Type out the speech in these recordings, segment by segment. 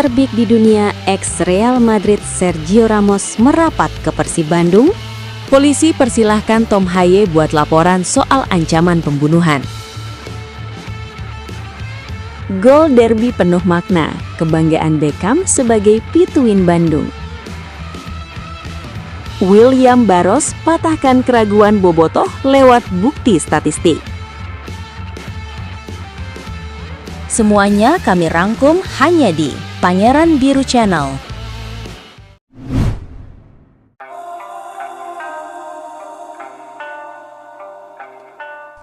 terbig di dunia ex Real Madrid Sergio Ramos merapat ke Persib Bandung. Polisi persilahkan Tom Haye buat laporan soal ancaman pembunuhan. Gol derby penuh makna, kebanggaan Beckham sebagai pituin Bandung. William Barros patahkan keraguan Bobotoh lewat bukti statistik. Semuanya kami rangkum hanya di Pangeran Biru Channel.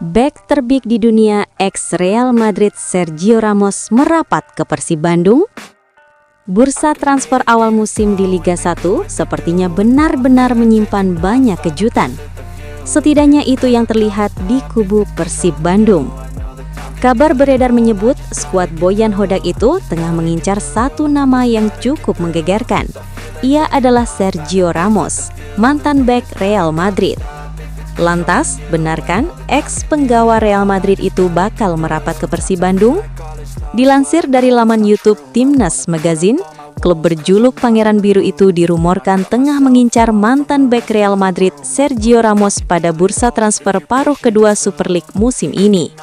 Bek terbig di dunia ex Real Madrid Sergio Ramos merapat ke Persib Bandung. Bursa transfer awal musim di Liga 1 sepertinya benar-benar menyimpan banyak kejutan. Setidaknya itu yang terlihat di kubu Persib Bandung. Kabar beredar menyebut skuad Boyan Hodak itu tengah mengincar satu nama yang cukup menggegerkan. Ia adalah Sergio Ramos, mantan bek Real Madrid. Lantas, benarkan ex penggawa Real Madrid itu bakal merapat ke Persib Bandung? Dilansir dari laman YouTube Timnas Magazine, klub berjuluk Pangeran Biru itu dirumorkan tengah mengincar mantan bek Real Madrid Sergio Ramos pada bursa transfer paruh kedua Super League musim ini.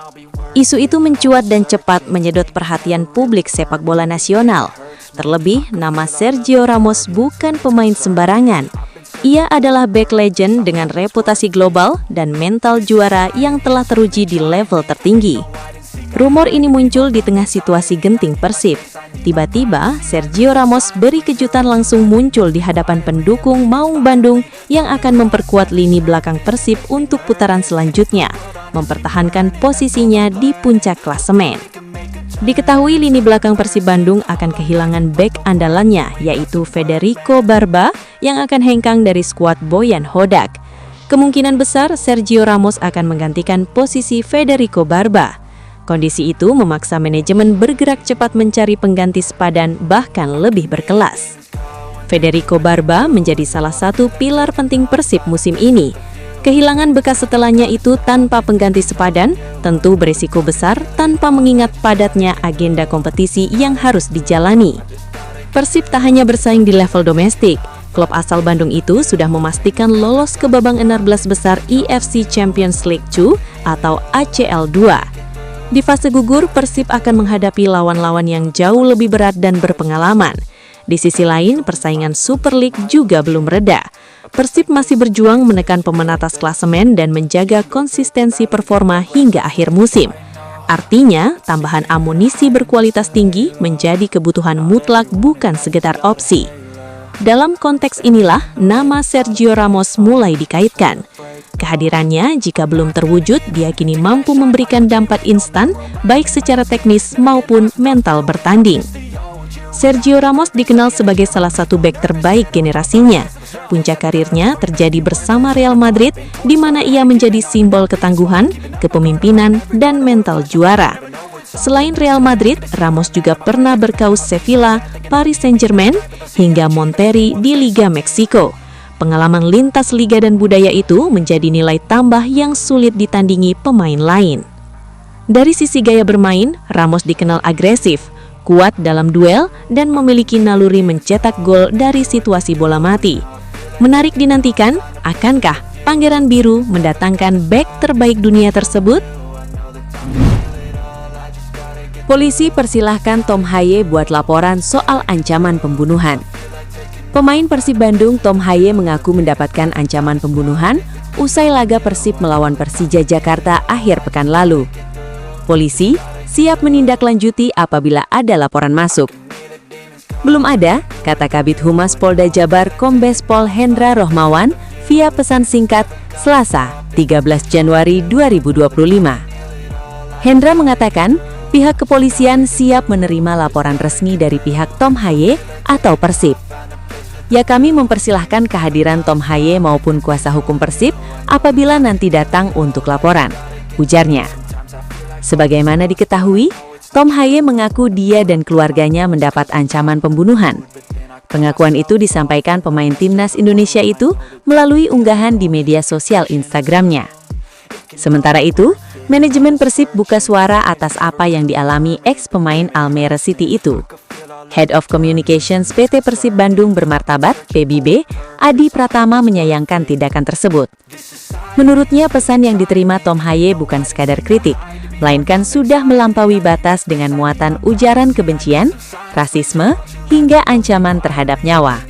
Isu itu mencuat dan cepat menyedot perhatian publik sepak bola nasional. Terlebih, nama Sergio Ramos bukan pemain sembarangan. Ia adalah bek legend dengan reputasi global dan mental juara yang telah teruji di level tertinggi. Rumor ini muncul di tengah situasi genting Persib. Tiba-tiba, Sergio Ramos beri kejutan langsung muncul di hadapan pendukung Maung Bandung yang akan memperkuat lini belakang Persib untuk putaran selanjutnya, mempertahankan posisinya di puncak klasemen. Diketahui lini belakang Persib Bandung akan kehilangan bek andalannya, yaitu Federico Barba yang akan hengkang dari skuad Boyan Hodak. Kemungkinan besar Sergio Ramos akan menggantikan posisi Federico Barba. Kondisi itu memaksa manajemen bergerak cepat mencari pengganti sepadan bahkan lebih berkelas. Federico Barba menjadi salah satu pilar penting Persib musim ini. Kehilangan bekas setelahnya itu tanpa pengganti sepadan tentu berisiko besar tanpa mengingat padatnya agenda kompetisi yang harus dijalani. Persib tak hanya bersaing di level domestik, klub asal Bandung itu sudah memastikan lolos ke babak 16 besar EFC Champions League 2 atau ACL 2. Di fase gugur, Persib akan menghadapi lawan-lawan yang jauh lebih berat dan berpengalaman. Di sisi lain, persaingan Super League juga belum reda. Persib masih berjuang menekan pemanatas klasemen dan menjaga konsistensi performa hingga akhir musim. Artinya, tambahan amunisi berkualitas tinggi menjadi kebutuhan mutlak bukan sekedar opsi. Dalam konteks inilah, nama Sergio Ramos mulai dikaitkan. Kehadirannya, jika belum terwujud, diyakini mampu memberikan dampak instan, baik secara teknis maupun mental bertanding. Sergio Ramos dikenal sebagai salah satu bek terbaik generasinya. Puncak karirnya terjadi bersama Real Madrid, di mana ia menjadi simbol ketangguhan, kepemimpinan, dan mental juara. Selain Real Madrid, Ramos juga pernah berkaus Sevilla, Paris Saint-Germain, hingga Monterrey di Liga Meksiko. Pengalaman lintas liga dan budaya itu menjadi nilai tambah yang sulit ditandingi pemain lain. Dari sisi gaya bermain, Ramos dikenal agresif, kuat dalam duel, dan memiliki naluri mencetak gol dari situasi bola mati. Menarik dinantikan, akankah Pangeran Biru mendatangkan bek terbaik dunia tersebut? Polisi persilahkan Tom Haye buat laporan soal ancaman pembunuhan. Pemain Persib Bandung Tom Haye mengaku mendapatkan ancaman pembunuhan usai laga Persib melawan Persija Jakarta akhir pekan lalu. Polisi siap menindaklanjuti apabila ada laporan masuk. Belum ada, kata Kabid Humas Polda Jabar Kombes Pol Hendra Rohmawan via pesan singkat Selasa 13 Januari 2025. Hendra mengatakan pihak kepolisian siap menerima laporan resmi dari pihak Tom Haye atau Persib. Ya, kami mempersilahkan kehadiran Tom Haye maupun kuasa hukum Persib apabila nanti datang untuk laporan, ujarnya. Sebagaimana diketahui, Tom Haye mengaku dia dan keluarganya mendapat ancaman pembunuhan. Pengakuan itu disampaikan pemain timnas Indonesia itu melalui unggahan di media sosial Instagramnya. Sementara itu, manajemen Persib buka suara atas apa yang dialami ex pemain Almere City itu. Head of Communications PT Persib Bandung Bermartabat, PBB, Adi Pratama menyayangkan tindakan tersebut. Menurutnya pesan yang diterima Tom Haye bukan sekadar kritik, melainkan sudah melampaui batas dengan muatan ujaran kebencian, rasisme, hingga ancaman terhadap nyawa.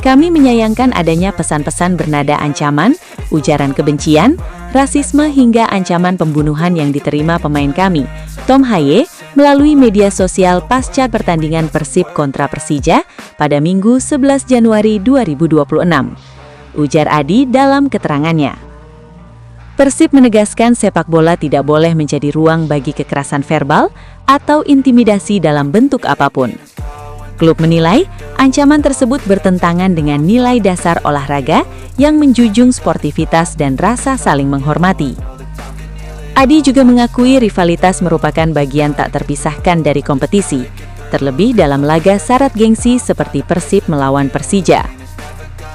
Kami menyayangkan adanya pesan-pesan bernada ancaman, ujaran kebencian, rasisme hingga ancaman pembunuhan yang diterima pemain kami, Tom Haye, melalui media sosial pasca pertandingan Persib kontra Persija pada Minggu 11 Januari 2026. Ujar Adi dalam keterangannya. Persib menegaskan sepak bola tidak boleh menjadi ruang bagi kekerasan verbal atau intimidasi dalam bentuk apapun. Klub menilai ancaman tersebut bertentangan dengan nilai dasar olahraga yang menjunjung sportivitas dan rasa saling menghormati. Adi juga mengakui rivalitas merupakan bagian tak terpisahkan dari kompetisi, terlebih dalam laga syarat gengsi seperti Persib melawan Persija.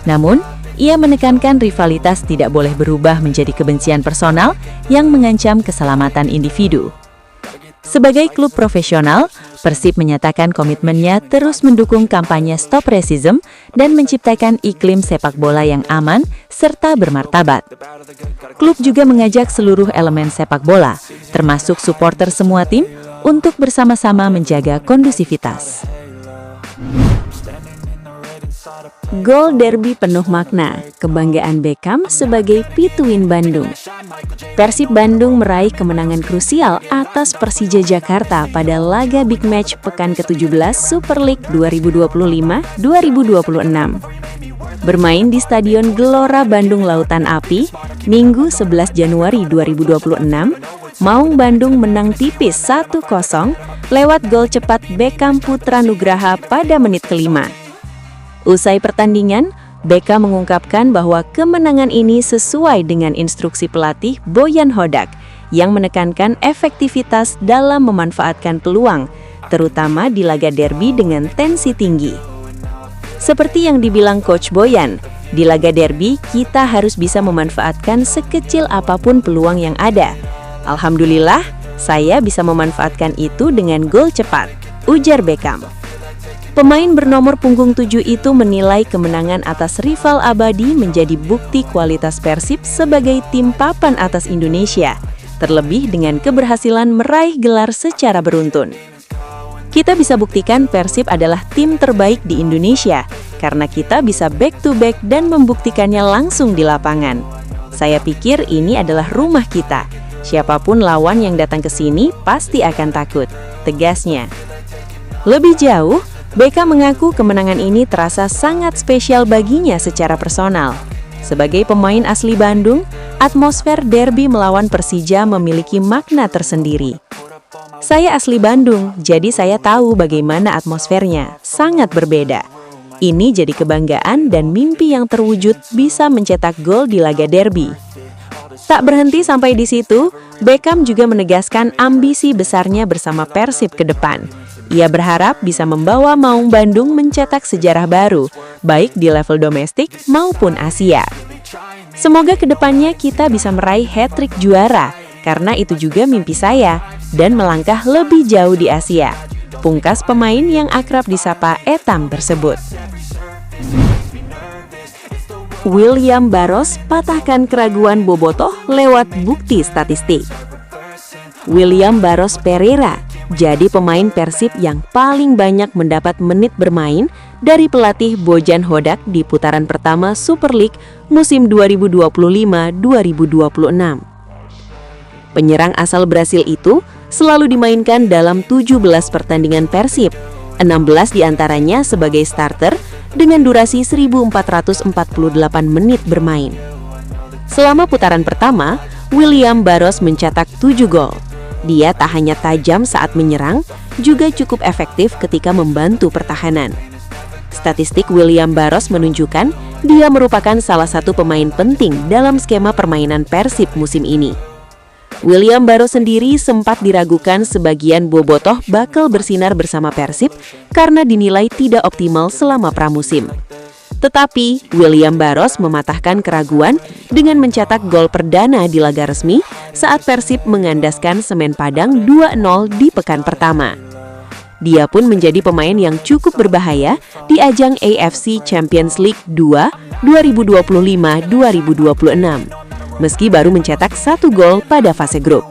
Namun, ia menekankan rivalitas tidak boleh berubah menjadi kebencian personal yang mengancam keselamatan individu. Sebagai klub profesional, Persib menyatakan komitmennya terus mendukung kampanye Stop Racism dan menciptakan iklim sepak bola yang aman serta bermartabat. Klub juga mengajak seluruh elemen sepak bola, termasuk supporter semua tim, untuk bersama-sama menjaga kondusivitas. Gol derby penuh makna, kebanggaan Beckham sebagai pituin Bandung. Persib Bandung meraih kemenangan krusial atas Persija Jakarta pada laga big match pekan ke-17 Super League 2025-2026. Bermain di Stadion Gelora Bandung Lautan Api, Minggu 11 Januari 2026, Maung Bandung menang tipis 1-0 lewat gol cepat Beckham Putra Nugraha pada menit ke-5. Usai pertandingan, Beckham mengungkapkan bahwa kemenangan ini sesuai dengan instruksi pelatih Boyan Hodak yang menekankan efektivitas dalam memanfaatkan peluang, terutama di laga derby dengan tensi tinggi. Seperti yang dibilang Coach Boyan, di laga derby kita harus bisa memanfaatkan sekecil apapun peluang yang ada. Alhamdulillah, saya bisa memanfaatkan itu dengan gol cepat, ujar Beckham. Pemain bernomor punggung 7 itu menilai kemenangan atas rival abadi menjadi bukti kualitas Persib sebagai tim papan atas Indonesia, terlebih dengan keberhasilan meraih gelar secara beruntun. Kita bisa buktikan Persib adalah tim terbaik di Indonesia karena kita bisa back-to-back dan membuktikannya langsung di lapangan. Saya pikir ini adalah rumah kita. Siapapun lawan yang datang ke sini pasti akan takut, tegasnya. Lebih jauh, Beckham mengaku kemenangan ini terasa sangat spesial baginya secara personal. Sebagai pemain asli Bandung, atmosfer derby melawan Persija memiliki makna tersendiri. Saya asli Bandung, jadi saya tahu bagaimana atmosfernya, sangat berbeda. Ini jadi kebanggaan dan mimpi yang terwujud bisa mencetak gol di laga derby. Tak berhenti sampai di situ, Beckham juga menegaskan ambisi besarnya bersama Persib ke depan. Ia berharap bisa membawa Maung Bandung mencetak sejarah baru, baik di level domestik maupun Asia. Semoga kedepannya kita bisa meraih hat-trick juara, karena itu juga mimpi saya, dan melangkah lebih jauh di Asia. Pungkas pemain yang akrab disapa Etam tersebut. William Barros patahkan keraguan Bobotoh lewat bukti statistik. William Barros Pereira jadi pemain Persib yang paling banyak mendapat menit bermain dari pelatih Bojan Hodak di putaran pertama Super League musim 2025-2026. Penyerang asal Brasil itu selalu dimainkan dalam 17 pertandingan Persib, 16 diantaranya sebagai starter dengan durasi 1448 menit bermain. Selama putaran pertama, William Barros mencetak 7 gol. Dia tak hanya tajam saat menyerang, juga cukup efektif ketika membantu pertahanan. Statistik William Barros menunjukkan dia merupakan salah satu pemain penting dalam skema permainan Persib musim ini. William Barros sendiri sempat diragukan sebagian Bobotoh bakal bersinar bersama Persib karena dinilai tidak optimal selama pramusim. Tetapi, William Barros mematahkan keraguan dengan mencetak gol perdana di laga resmi saat Persib mengandaskan Semen Padang 2-0 di pekan pertama. Dia pun menjadi pemain yang cukup berbahaya di ajang AFC Champions League 2 2025-2026, meski baru mencetak 1 gol pada fase grup.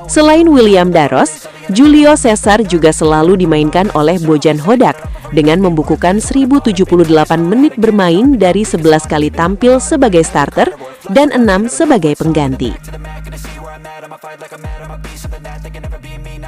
Selain William Daros, Julio Cesar juga selalu dimainkan oleh Bojan Hodak dengan membukukan 1078 menit bermain dari 11 kali tampil sebagai starter dan 6 sebagai pengganti.